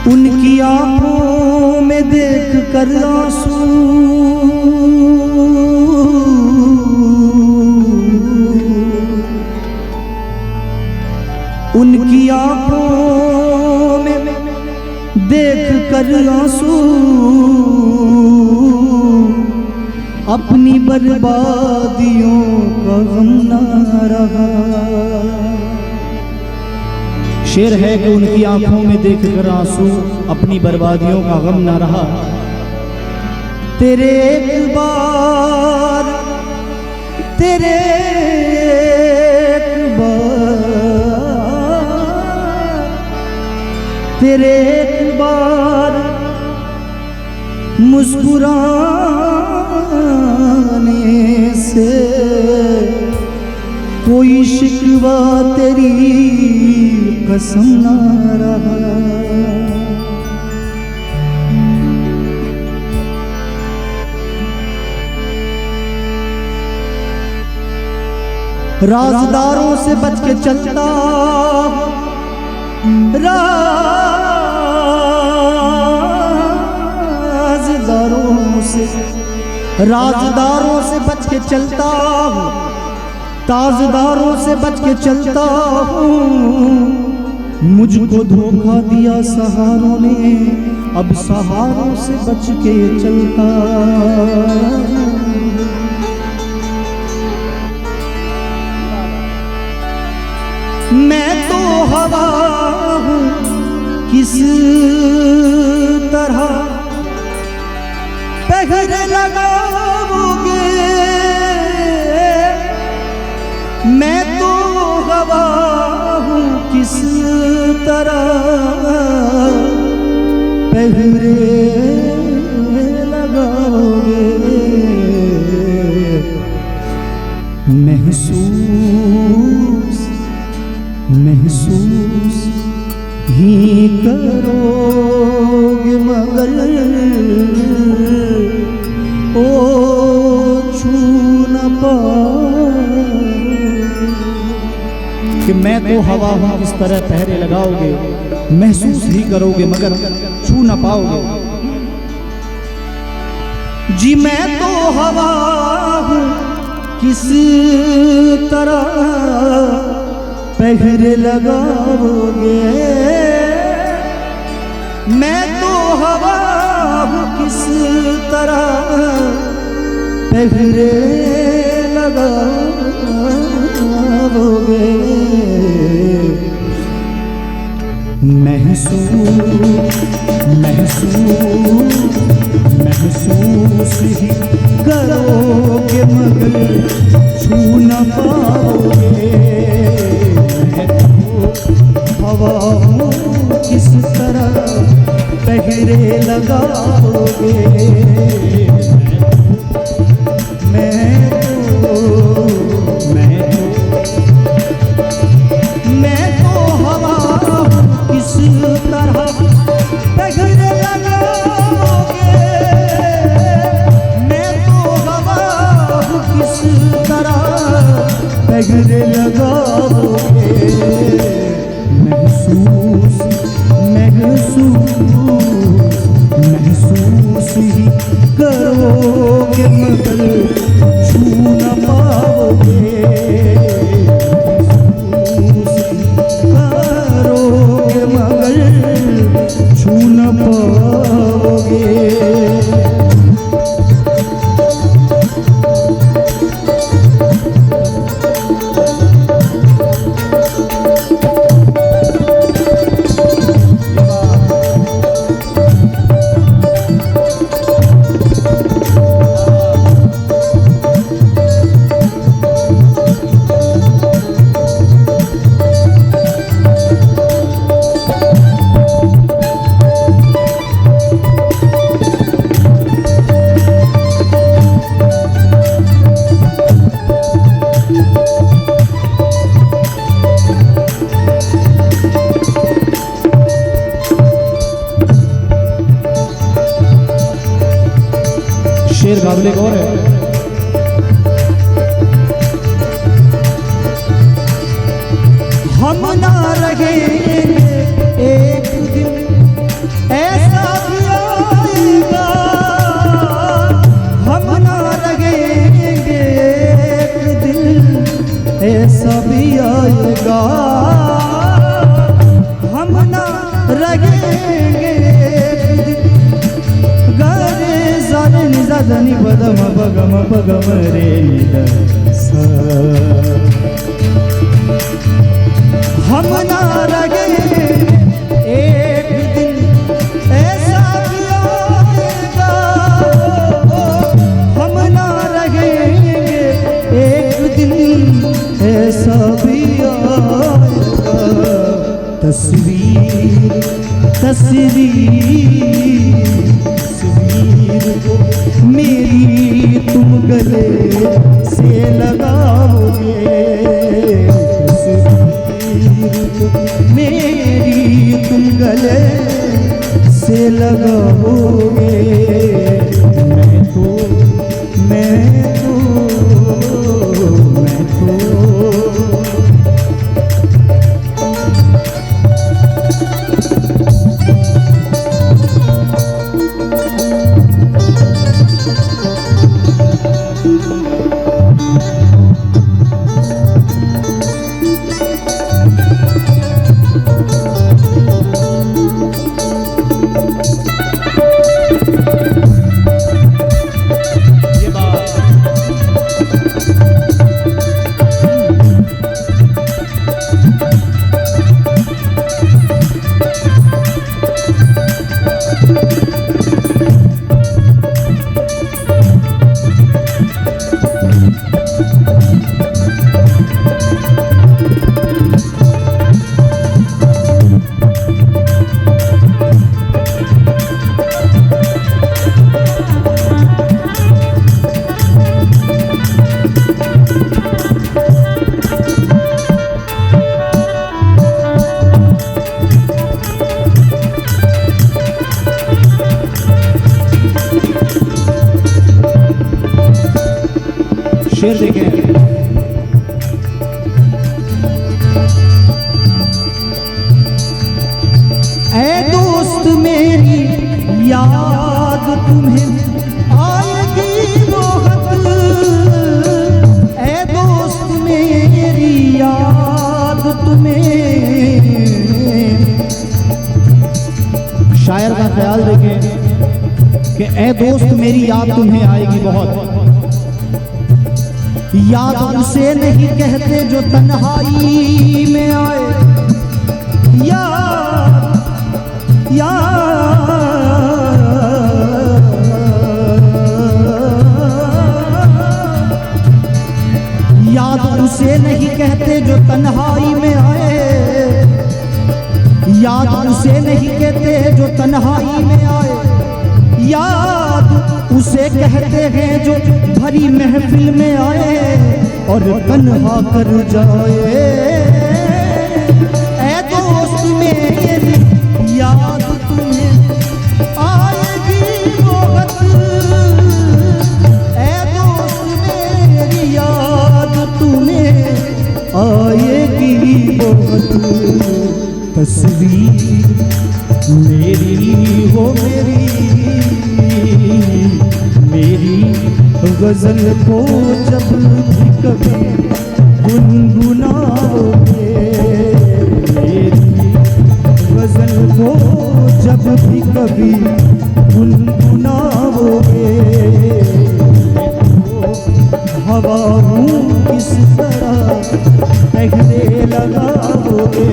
उनकी आंखों में देख कर आंसू उनकी आंखों में देख कर आंसू अपनी बर्बादियों का गम ना रहा। शेर है कि उनकी आंखों में देखकर आंसू अपनी बर्बादियों का गम ना रहा। तेरे एक बार तेरे एक बार तेरे एक बार मुस्कुराने से कोई शिकवा तेरी कसम ना रहा। राज़दारों से बच के चलता राज़दारों से बच के चलता हूँ, ताजदारों से बच के चलता हूँ। मुझको धोखा दिया सहारों ने, अब सहारों से बच के चलता। मैं तो हवा हूँ किस तरह पहर लगाओगे। मैं तो हवा हूँ किस तरह पहरे लगाओगे। महसूस ही करोगे मगर ओ छू न पाओगे। कि मैं तो हवा हूँ इस तरह पहरे लगाओगे, महसूस ही करोगे मगर छू न पाओगे। जी मैं तो हवा हूँ किस तरह पहरे लगाओगे। मैं तो हवा हूँ किस तरह पहरे लगाओगे। महसूस ही करोगे मगर छू न पाओगे। हवा हूँ किस तरह पहरे लगाओगे। मैं तो हवा हूँ किस तरह पहरे लगाओगे। मैं तो हवा हूँ किस तरह पहरे लगाओगे। महसूस ही करोगे मगर छू न पाओगे। करोगे मगर छू न पाओगे। शेर काबिल गौर है। हम ना रहेंगे एक दिन गम बगम बगम रे निद सा। हम ना रहे एक दिन ऐसा भी आएगा, हम ना रहेंगे एक दिन ऐसा भी आएगा। तस्वीर तस्वीर को मेरी तुम गले से लगाओगे, तस्वीर को मेरी तुम गले से लगाओगे। मैं तो शेर देखें। ऐ दोस्त मेरी याद तुम्हें आएगी बहुत, ऐ दोस्त मेरी याद तुम्हें। शायर का ख्याल देखें कि ऐ दोस्त मेरी याद तुम्हें आएगी बहुत। याद उसे नहीं कहते जो तन्हाई में आए, याद उसे नहीं कहते जो तन्हाई में आए, याद उसे नहीं कहते जो तन्हाई में आए। याद उसे कहते हैं जो भरी महफिल में आए और तन्हा कर जाए। ऐ दोस्त मेरी याद तुम्हें आएगी बहुत, ऐ दोस्त मेरी याद तुम्हें आएगी बहुत। तस्वीर मेरी हो मेरी गजल को जब भी कभी गुनगुनाओगे, मेरी गजल को जब भी कभी गुनगुनाओगे। हवा हूँ किस तरह पहले लगाओगे,